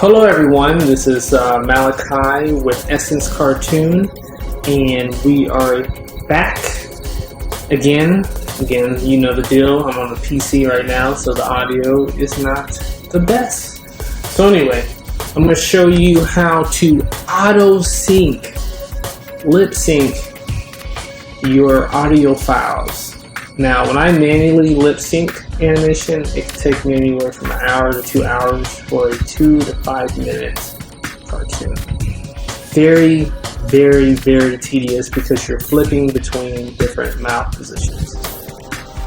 Hello everyone, this is Malachi with Essence Cartoon, and we are back again. You know the deal, I'm on the PC right now, so the audio is not the best. So anyway, I'm going to show you how to auto-sync, lip-sync your audio files. Now, when I manually lip-sync animation, it can take me anywhere from an hour to 2 hours for a 2 to 5 minute cartoon. Very, very, very tedious because you're flipping between different mouth positions.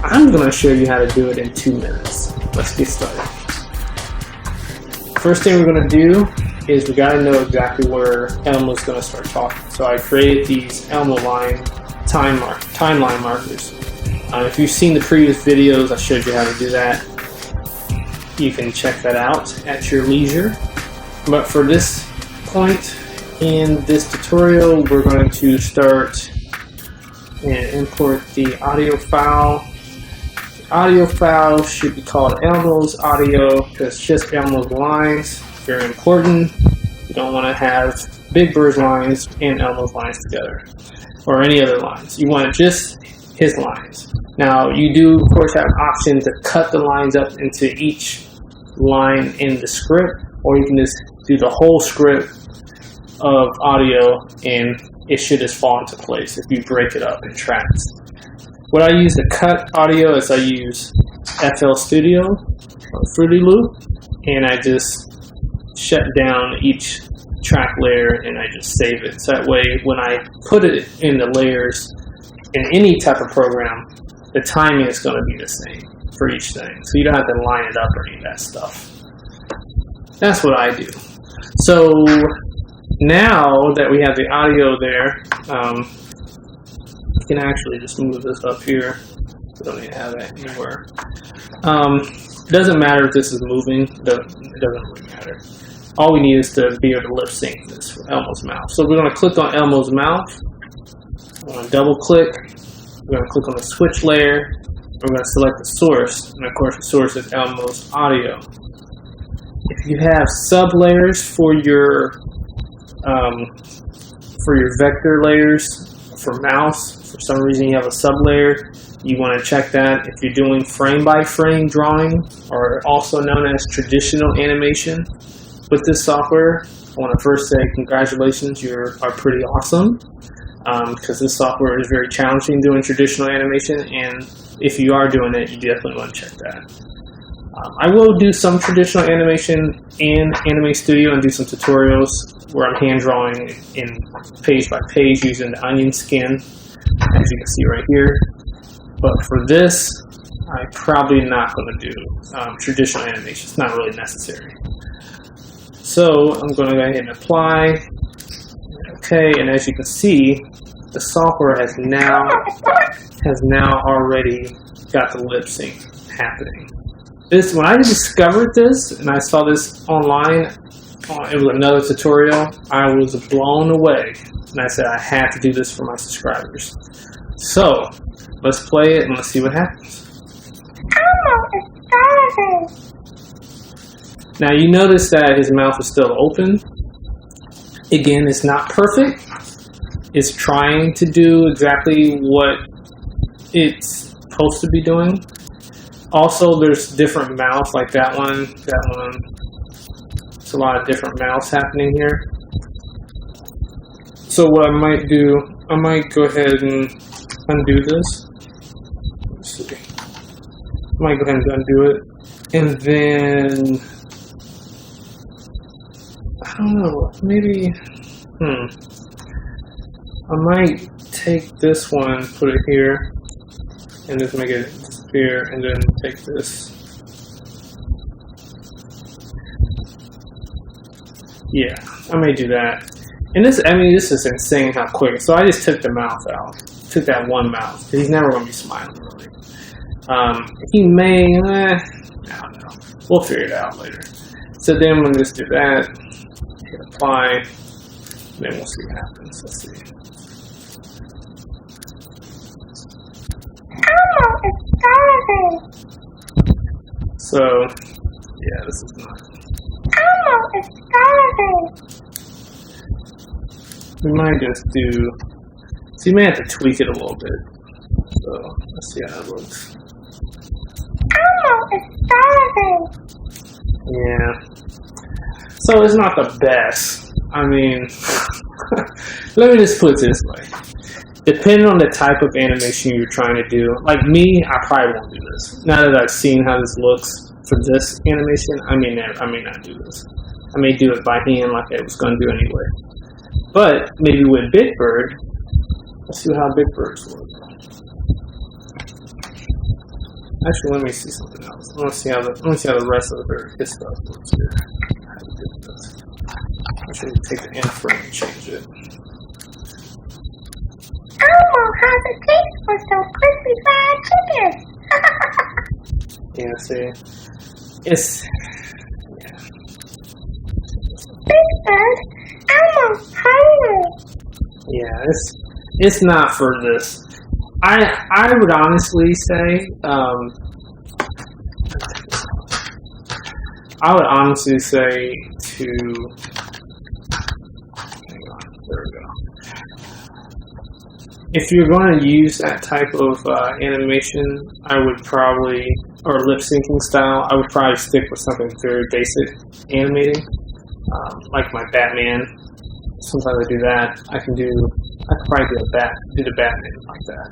I'm going to show you how to do it in 2 minutes. Let's get started. First thing we're going to do is we got to know exactly where Elmo's going to start talking. So I created these Elmo line timeline markers. If you've seen the previous videos, I showed you how to do that. You can check that out at your leisure. But for this point in this tutorial, we're going to start and import the audio file. The audio file should be called Elmo's audio because it's just Elmo's lines. Very important. You don't want to have Big Bird's lines and Elmo's lines together, or any other lines. You want just his lines. Now, you do, of course, have an option to cut the lines up into each line in the script, or you can just do the whole script of audio and it should just fall into place if you break it up in tracks. What I use to cut audio is I use FL Studio or Fruity Loop, and I just shut down each track layer and I just save it. So that way, when I put it in the layers in any type of program, the timing is going to be the same for each thing. So you don't have to line it up or any of that stuff. That's what I do. So now that we have the audio there, you can actually just move this up here. We don't need to have that anywhere. It doesn't matter if this is moving. It doesn't really matter. All we need is to be able to lip sync this for Elmo's mouth. So we're going to click on Elmo's mouth. I'm going to double click. We're going to click on the switch layer. We're going to select the source. And of course, the source is Elmo's audio. If you have sub layers for your vector layers for mouse, for some reason you have a sub layer, you want to check that. If you're doing frame by frame drawing, or also known as traditional animation with this software, I want to first say congratulations, you are pretty awesome. Because this software is very challenging doing traditional animation, and if you are doing it, you definitely want to check that. I will do some traditional animation in Anime Studio and do some tutorials where I'm hand drawing in page by page using the onion skin, as you can see right here. But for this, I'm probably not going to do traditional animation. It's not really necessary. So I'm going to go ahead and apply. Okay, and as you can see, the software has now already got the lip sync happening. When I discovered this and I saw this online, it was another tutorial, I was blown away. And I said I had to do this for my subscribers. So let's play it and let's see what happens. Now you notice that his mouth is still open. Again, it's not perfect. It's trying to do exactly what it's supposed to be doing. Also, there's different mouths like that one. It's a lot of different mouths happening here. So what I might do, I might go ahead and undo this. Let's see. I might go ahead and undo it. And then, I don't know, maybe, I might take this one, put it here, and just make it disappear, and then take this. Yeah, I may do that. And this is insane how quick. So I just took the mouth out. Took that one mouth, because he's never going to be smiling, really. He may, I don't know. We'll figure it out later. So then I'm going to just do that. Hit apply. Then we'll see what happens. Let's see. So, yeah, this is not. Elmo is starving. We might just do. So you may have to tweak it a little bit. So let's see how that looks. Elmo is starving. Yeah. So it's not the best. I mean, let me just put it this way. Depending on the type of animation you're trying to do, like me, I probably won't do this. Now that I've seen how this looks for this animation, I may not do this. I may do it by hand like I was going to do anyway. But maybe with Big Bird, let's see how Big Bird's look. Actually, let me see something else. Let me see how the rest of his stuff looks here. I should take the end frame and change it. Elmo has a taste for some crispy fried chicken. Yeah, see, it's Big Bird, Elmo's hungry. yeah, it's not for this. I would honestly say, to, hang on, there we go. If you're going to use that type of animation, I would probably, or lip syncing style, I would probably stick with something very basic animating, like my Batman. Sometimes I do that. I could probably do the Batman like that.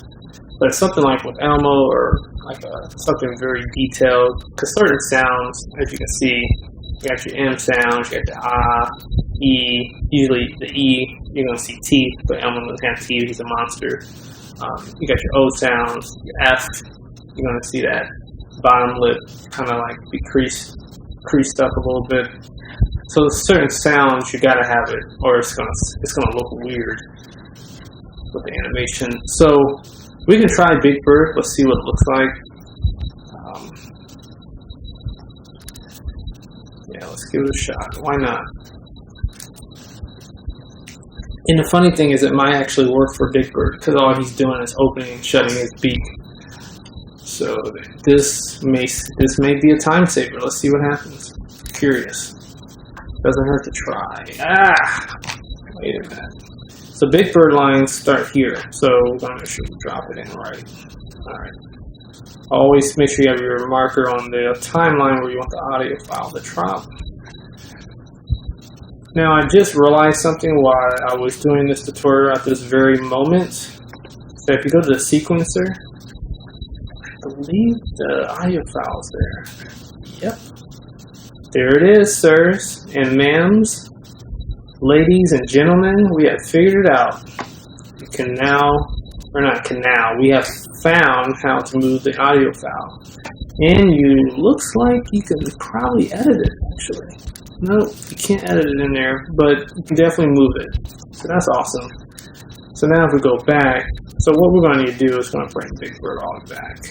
But something like with Elmo or like something very detailed, because certain sounds, as you can see, you got your M sounds, you got the ah, E. Usually the E, you're going to see teeth, but Elmo doesn't have teeth, he's a monster. You got your O sounds, your F, you're going to see that bottom lip kind of like be creased up a little bit. So certain sounds, you got to have it, or it's gonna look weird with the animation. So we can try Big Bird. Let's see what it looks like. Yeah, let's give it a shot. Why not? And the funny thing is, it might actually work for Big Bird because all he's doing is opening and shutting his beak. So this may be a time saver. Let's see what happens. Curious. Doesn't hurt to try. Wait a minute. So Big Bird lines start here. So we're going to make sure we drop it in right. Alright. Always make sure you have your marker on the timeline where you want the audio file to drop. Now I just realized something while I was doing this tutorial at this very moment. So if you go to the sequencer, I believe the audio file is there. Yep. There it is, sirs and ma'ams, ladies and gentlemen, we have figured it out. You can now, or not can now, we have found how to move the audio file. And looks like you can probably edit it, actually. No, you can't edit it in there, but you can definitely move it. So that's awesome. So now if we go back, so what we're going to need to do is going to bring Big Bird all the way back.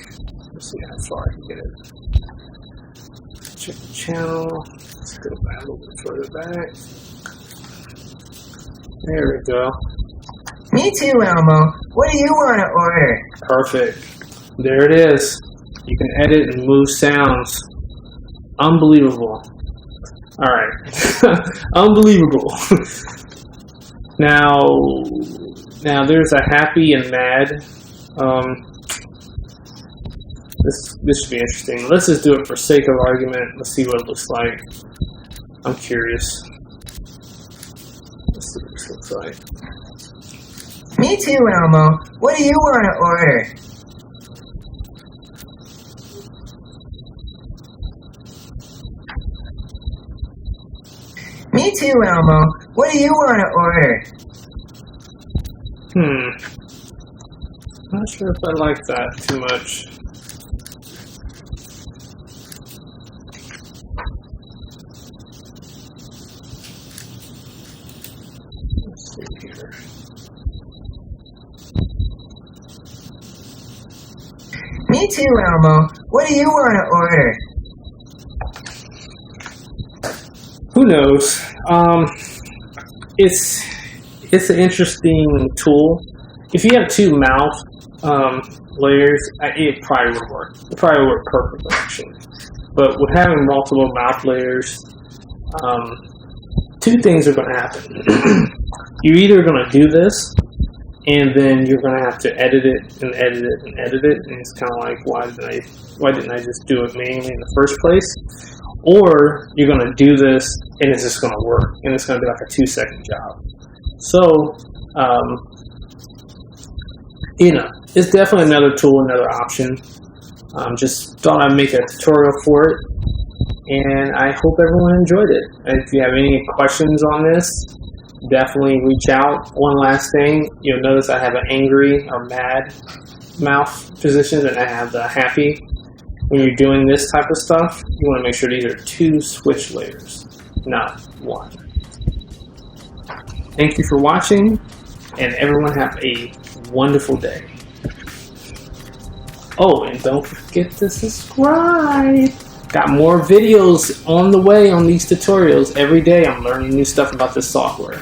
Let's see how far I can get it. Check the channel. Let's go back a little bit further back. There we go. Me too, Elmo. What do you want to order? Perfect. There it is. You can edit and move sounds. Unbelievable. Alright. Unbelievable. Now there's a happy and mad. This should be interesting. Let's just do it for sake of argument. Let's see what it looks like. I'm curious. Let's see what this looks like. Me too, Elmo. What do you want to order? Me too, Elmo. What do you want to order? Not sure if I like that too much. Let's see here. Me too, Elmo. What do you want to order? Who knows? It's an interesting tool. If you have two mouth layers, it probably would work. It probably would work perfectly, actually. But with having multiple mouth layers, two things are going to happen. You're either going to do this, and then you're going to have to edit it and edit it and edit it, and it's kind of like, why didn't I just do it manually in the first place? Or you're going to do this, and it's just going to work, and it's going to be like a 2-second job. So, it's definitely another tool, another option. Just thought I'd make a tutorial for it, and I hope everyone enjoyed it. If you have any questions on this, definitely reach out. One last thing, you'll notice I have an angry or mad mouth position, and I have the happy. When you're doing this type of stuff, you want to make sure these are 2 switch layers, not 1. Thank you for watching, and everyone have a wonderful day. Oh, and don't forget to subscribe. Got more videos on the way on these tutorials. Every day I'm learning new stuff about this software.